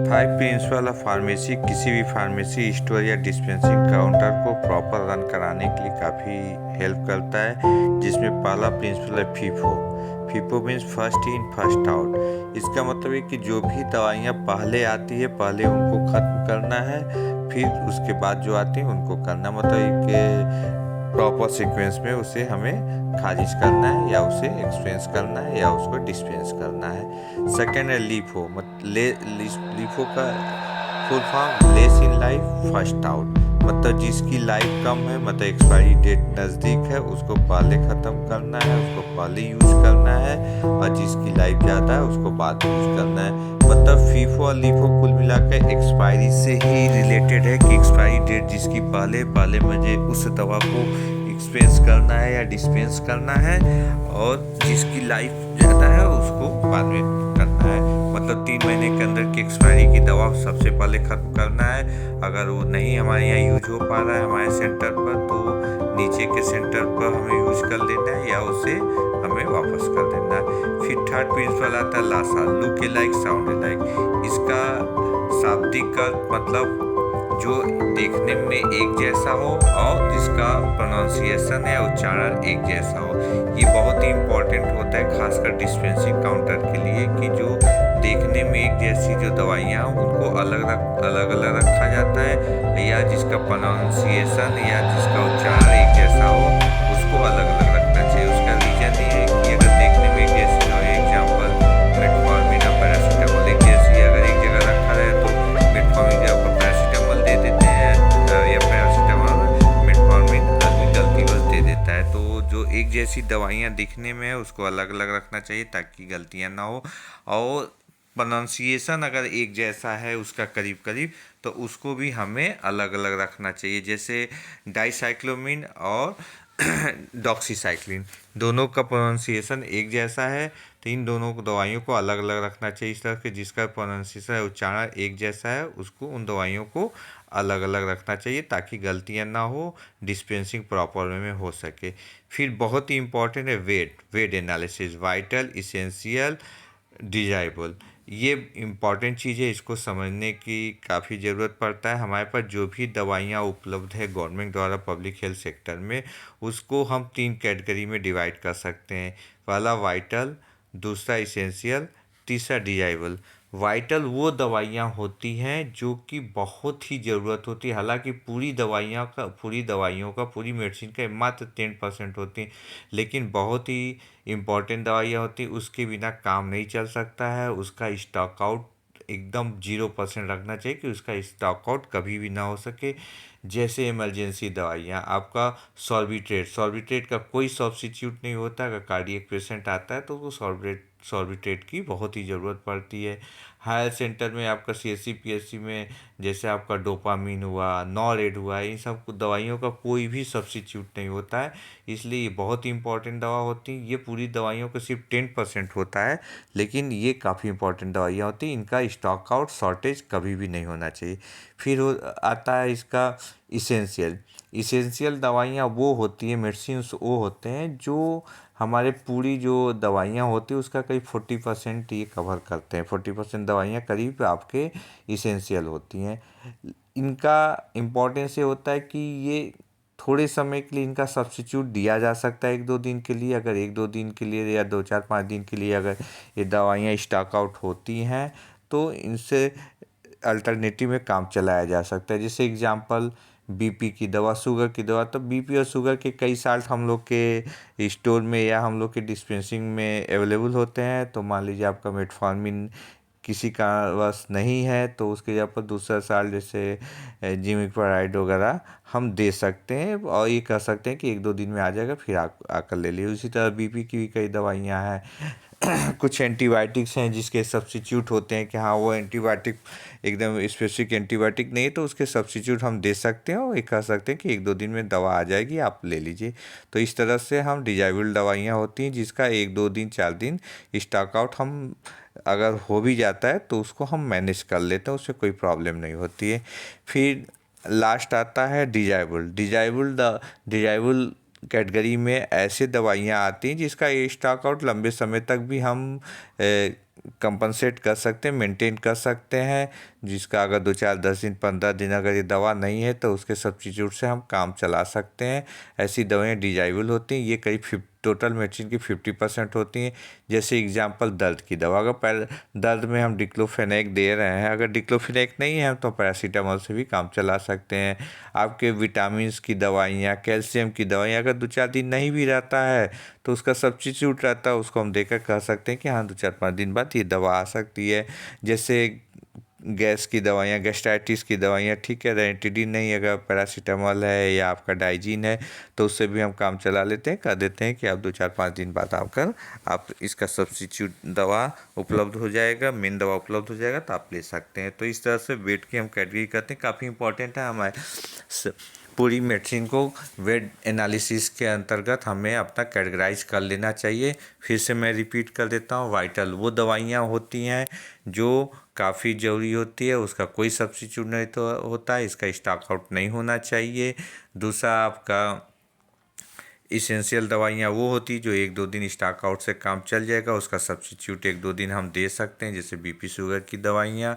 Five principle of pharmacy किसी भी pharmacy store या डिस्पेंसिंग काउंटर को प्रॉपर रन कराने के लिए काफ़ी हेल्प करता है, जिसमें पहला प्रिंसिपल है FIFO. FIFO means first in first out. इसका मतलब है कि जो भी दवाइयाँ पहले आती है पहले उनको ख़त्म करना है, फिर उसके बाद जो आती हैं उनको करना, मतलब एक प्रॉपर सीक्वेंस में उसे हमें खारिज करना है या उसे एक्सपेंस करना है या उसको डिस्पेंस करना है। सेकेंड है लीफो। लीफो का full form less in life first out, मतलब जिसकी लाइफ कम है, मतलब एक्सपायरी डेट नज़दीक है, उसको पहले ख़त्म करना है, उसको पहले यूज़ करना है, और जिसकी लाइफ ज़्यादा है उसको बाद में यूज़ करना है। मतलब फीफो और लीफो कुल मिलाकर एक्सपायरी से ही रिलेटेड है कि एक्सपायरी डेट जिसकी पहले पहले मुझे उस दवा को एक्सपेंस करना है या डिस्पेंस करना है, और जिसकी लाइफ ज़्यादा है उसको बाद में करना है। मतलब 3 महीने के अंदर की एक्सपायरी की दवा सबसे पहले ख़त्म करना है। अगर वो नहीं हमारे यहाँ यूज हो पा रहा है हमारे सेंटर पर, तो नीचे के सेंटर पर हमें यूज कर लेना है या उसे हमें वापस कर देना है। फिर थर्ड प्रिंसिपल आता है LASA, look like sound like. इसका शाब्दिक अर्थ मतलब जो देखने में एक जैसा हो और जिसका प्रोनाउंसिएशन या उच्चारण एक जैसा हो। ये बहुत ही इम्पोर्टेंट होता है खासकर डिस्पेंसिंग काउंटर के लिए, कि जो देखने में एक जैसी जो दवाइयाँ उनको अलग अलग रखा जाता है, या जिसका प्रोनाउंसिएशन या जिसका उच्चारण एक जैसा हो उसको अलग अलग रखना चाहिए। उसका रीजन ये है कि अगर देखने में एक जैसी हो, एग्जाम्पल मेटफॉर्मिन और पैरासीटामोल एक जैसी अगर एक जगह रखा रहे तो मेटफॉर्मिन की जगह पैरासीटामोल दे देते हैं, या पैरासीटामोल मेटफॉर्मिन गलती बस दे देता है। तो जो एक जैसी दवाइयाँ दिखने में है उसको अलग अलग रखना चाहिए ताकि गलतियाँ ना हो। और प्रोनाउंसिएशन अगर एक जैसा है उसका करीब करीब, तो उसको भी हमें अलग अलग रखना चाहिए। जैसे डाइसाइक्लोमिन और डॉक्सीसाइक्लिन दोनों का प्रोनाउंसिएशन एक जैसा है, तो इन दोनों दवाइयों को अलग अलग रखना चाहिए। इस तरह के जिसका प्रोनाउंसिएशन उच्चारण एक जैसा है उसको उन दवाइयों को अलग अलग रखना चाहिए ताकि गलतियां ना हो, डिस्पेंसिंग प्रॉपर वे में हो सके। फिर बहुत ही इंपॉर्टेंट है वेट एनालिसिस, वाइटल, इसेंशियल, डिजाइबल। ये इम्पॉर्टेंट चीज़ है, इसको समझने की काफ़ी ज़रूरत पड़ता है। हमारे पास जो भी दवाइयाँ उपलब्ध है गवर्नमेंट द्वारा पब्लिक हेल्थ सेक्टर में, उसको हम 3 कैटेगरी में डिवाइड कर सकते हैं। पहला वाइटल, दूसरा इसेंशियल, तीसरा डिजाइबल। वाइटल वो दवाइयाँ होती हैं जो कि बहुत ही ज़रूरत होती है, हालांकि पूरी मेडिसिन का मात्र 10% होती हैं, लेकिन बहुत ही इम्पॉर्टेंट दवाइयाँ होती हैं, उसके बिना काम नहीं चल सकता है। उसका स्टॉक आउट एकदम 0% रखना चाहिए कि उसका स्टॉक आउट कभी भी ना हो सके। जैसे इमरजेंसी दवाइयाँ, आपका सॉर्बिट्रेट का कोई सब्स्टिट्यूट नहीं होता। अगर कार्डियक पेशेंट आता है तो वो सॉर्बिट्रेट की बहुत ही ज़रूरत पड़ती है। हायर सेंटर में आपका CSC PSC में जैसे आपका डोपामिन हुआ, नॉरेड हुआ, इन सब दवाइयों का कोई भी सब्स्टिट्यूट नहीं होता है, इसलिए ये बहुत ही इंपॉर्टेंट दवा होती हैं। ये पूरी दवाइयों का सिर्फ 10% होता है, लेकिन ये काफ़ी इंपॉर्टेंट दवाइयाँ होती हैं, इनका स्टॉक आउट शॉर्टेज कभी भी नहीं होना चाहिए। फिर आता है इसका इसेंशियल दवाइयाँ वो होती हैं, मेडिसिन्स वो होते हैं जो हमारे पूरी जो दवाइयाँ होती हैं उसका करीब 40% ये कवर करते हैं। 40% दवाइयाँ करीब आपके इसेंशियल होती हैं। इनका इम्पोर्टेंस ये होता है कि ये थोड़े समय के लिए इनका सब्स्टिट्यूट दिया जा सकता है 1-2 दिन के लिए। अगर 1-2 दिन के लिए या 2-4-5 दिन के लिए अगर ये दवाइयाँ स्टॉक आउट होती हैं तो इनसे अल्टरनेटिव में काम चलाया जा सकता है। जैसे एग्जांपल BP की दवा, शुगर की दवा, तो BP और शुगर के कई साल्ट हम लोग के स्टोर में या हम लोग के डिस्पेंसिंग में अवेलेबल होते हैं। तो मान लीजिए आपका मेटफॉर्मिन किसी कारणवश नहीं है तो उसके जगह पर दूसरा साल्ट जैसे जिमिक्वाराइड वगैरह हम दे सकते हैं, और ये कह सकते हैं कि 1-2 दिन में आ जाएगा, फिर आप आकर ले लीजिए। उसी तरह BP की भी कई दवाइयाँ हैं। कुछ एंटीबायोटिक्स हैं जिसके सब्स्टिट्यूट होते हैं कि हाँ वो एंटीबायोटिक एकदम स्पेसिफिक एंटीबायोटिक नहीं है तो उसके सब्स्टिट्यूट हम दे सकते हैं, और ये कह सकते हैं कि 1-2 दिन में दवा आ जाएगी, आप ले लीजिए। तो इस तरह से हम डिजाइबल दवाइयाँ होती हैं जिसका 1-2 दिन 4 दिन स्टॉक आउट हम अगर हो भी जाता है तो उसको हम मैनेज कर लेते हैं, उससे कोई प्रॉब्लम नहीं होती है। फिर लास्ट आता है डिजाइबल कैटेगरी में ऐसे दवाइयाँ आती हैं जिसका स्टॉक आउट लंबे समय तक भी हम कंपनसेट कर सकते हैं, मेंटेन कर सकते हैं, जिसका अगर 2-4 10 दिन 15 दिन अगर ये दवा नहीं है तो उसके सब्स्टिट्यूट से हम काम चला सकते हैं। ऐसी दवाएं डिजाइबल होती हैं, ये करीब टोटल मेडिसिन की 50% होती हैं। जैसे एग्जांपल दर्द की दवा, अगर दर्द में हम डिक्लोफेनेक दे रहे हैं, अगर डिक्लोफेनेक नहीं है तो पैरासीटामोल से भी काम चला सकते हैं। आपके विटामिन की दवाइयाँ, कैल्शियम की दवाइयाँ अगर 2-4 दिन नहीं भी रहता है तो उसका सब्स्टिट्यूट रहता है, उसको हम देकर कह सकते हैं कि हाँ 2-4-5 दिन बाद ये दवा आ सकती है। जैसे गैस की दवाइयाँ, गैस्ट्राइटिस की दवाइयाँ, ठीक है, रेनिटिडीन नहीं, अगर पैरासीटामोल है या आपका डाइजीन है तो उससे भी हम काम चला लेते हैं, कह देते हैं कि आप 2-4-5 दिन बाद आकर आप इसका सब्स्टिट्यूट दवा उपलब्ध हो जाएगा, मेन दवा उपलब्ध हो जाएगा तो आप ले सकते हैं। तो इस तरह से वेट की हम कैटेगरी करते हैं, काफ़ी इंपॉर्टेंट है हमारे पूरी मेडिसिन को वेट एनालिसिस के अंतर्गत हमें अपना कैटेगराइज कर लेना चाहिए। फिर से मैं रिपीट कर देता हूँ, वाइटल वो दवाइयाँ होती हैं जो काफ़ी ज़रूरी होती है, उसका कोई सब्स्टिट्यूट नहीं तो होता है, इसका स्टॉक आउट नहीं होना चाहिए। दूसरा आपका इसेंशियल दवाइयाँ वो होती जो 1-2 दिन स्टॉक आउट से काम चल जाएगा, उसका सब्स्टिट्यूट 1-2 दिन हम दे सकते हैं, जैसे बीपी शुगर की दवाइयाँ।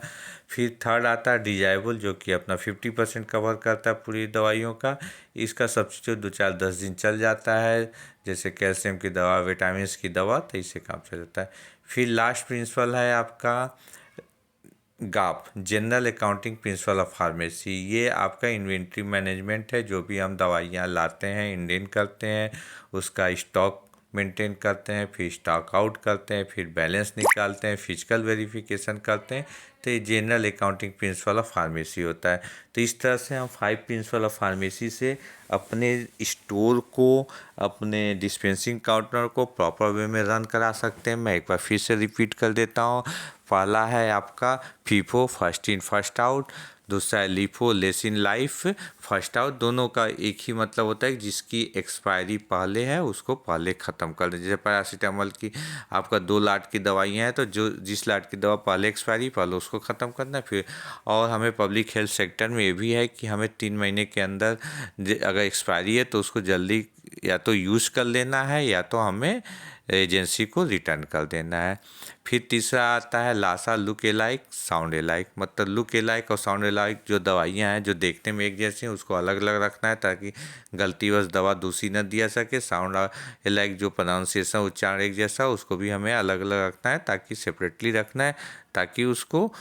फिर थर्ड आता है डिजाइबल, जो कि अपना 50% कवर करता है पूरी दवाइयों का, इसका सब्स्टिट्यूट 2-4-10 दिन चल जाता है, जैसे कैल्शियम की दवा, विटामिन की दवा, तो इससे काम चल जाता है। फिर लास्ट प्रिंसिपल है आपका gap, general accounting principle of pharmacy. ये आपका इन्वेंट्री मैनेजमेंट है, जो भी हम दवाइयाँ लाते हैं, इंडेंट करते हैं, उसका स्टॉक मेंटेन करते हैं, फिर स्टॉक आउट करते हैं, फिर बैलेंस निकालते हैं, फिजिकल वेरिफिकेशन करते हैं, तो ये general accounting principle of pharmacy होता है। तो इस तरह से हम 5 प्रिंसिपल ऑफ फार्मेसी से अपने स्टोर को, अपने डिस्पेंसिंग काउंटर को प्रॉपर वे में रन करा सकते हैं। मैं एक बार फिर से रिपीट कर देता हूँ। पहला है आपका FIFO, first in first out. दूसरा है LIFO, less in life, first out. दोनों का एक ही मतलब होता है कि जिसकी एक्सपायरी पहले है उसको पहले ख़त्म कर दें। जैसे पैरासीटामोल की आपका 2 लाट की दवाइयाँ हैं, तो जो जिस लाट की दवा पहले एक्सपायरी पहले उसको ख़त्म करना है फिर। और हमें पब्लिक हेल्थ सेक्टर में ये भी है कि हमें 3 महीने के अंदर अगर एक्सपायरी है तो उसको जल्दी या तो यूज़ कर लेना है या तो हमें एजेंसी को रिटर्न कर देना है। फिर तीसरा आता है LASA, look alike, sound alike. मतलब लुक एलाइक और साउंड एलाइक जो दवाइयाँ हैं जो देखने में एक जैसी हैं उसको अलग अलग रखना है, ताकि गलतीवश दवा दूसरी न दिया सके। साउंड एलाइक जो प्रोनाउंसिएशन, उच्चारण एक जैसा, उसको भी हमें अलग अलग रखना है, ताकि सेपरेटली रखना है, ताकि उसको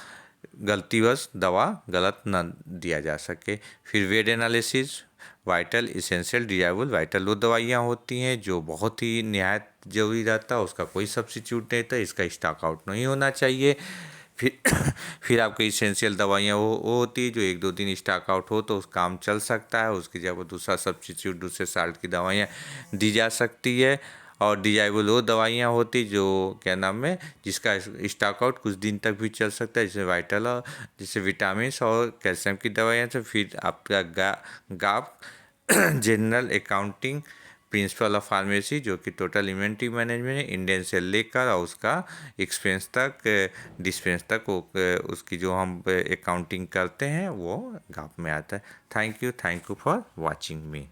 गलतीवश दवा गलत न दिया जा सके। फिर VED analysis, vital, essential, desirable. Vital वो दवाइयाँ होती हैं जो बहुत ही निहायत ज़रूरी रहता है, उसका कोई सब्स्टिट्यूट नहीं था, इसका स्टॉक आउट नहीं होना चाहिए। फिर फिर आपकी इसेंशियल दवाइयाँ वो होती है जो 1-2 दिन स्टॉक आउट हो तो उस काम चल सकता है, उसकी जगह दूसरा सब्स्टिट्यूट, दूसरे साल्ट की दवाइयाँ दी जा सकती है। और डिजाइबल वो दवाइयाँ होती जो क्या नाम है, जिसका स्टॉक आउट कुछ दिन तक भी चल सकता है, जैसे वाइटल और जैसे विटामिन और कैल्शियम की दवाइयाँ। तो फिर आपका gap, general accounting principle of pharmacy, जो कि टोटल इन्वेंट्री मैनेजमेंट है, इंडियन से लेकर और उसका एक्सपेंस तक, डिस्पेंस तक वो उसकी जो हम अकाउंटिंग करते हैं वो गाप में आता है। Thank you for watching me.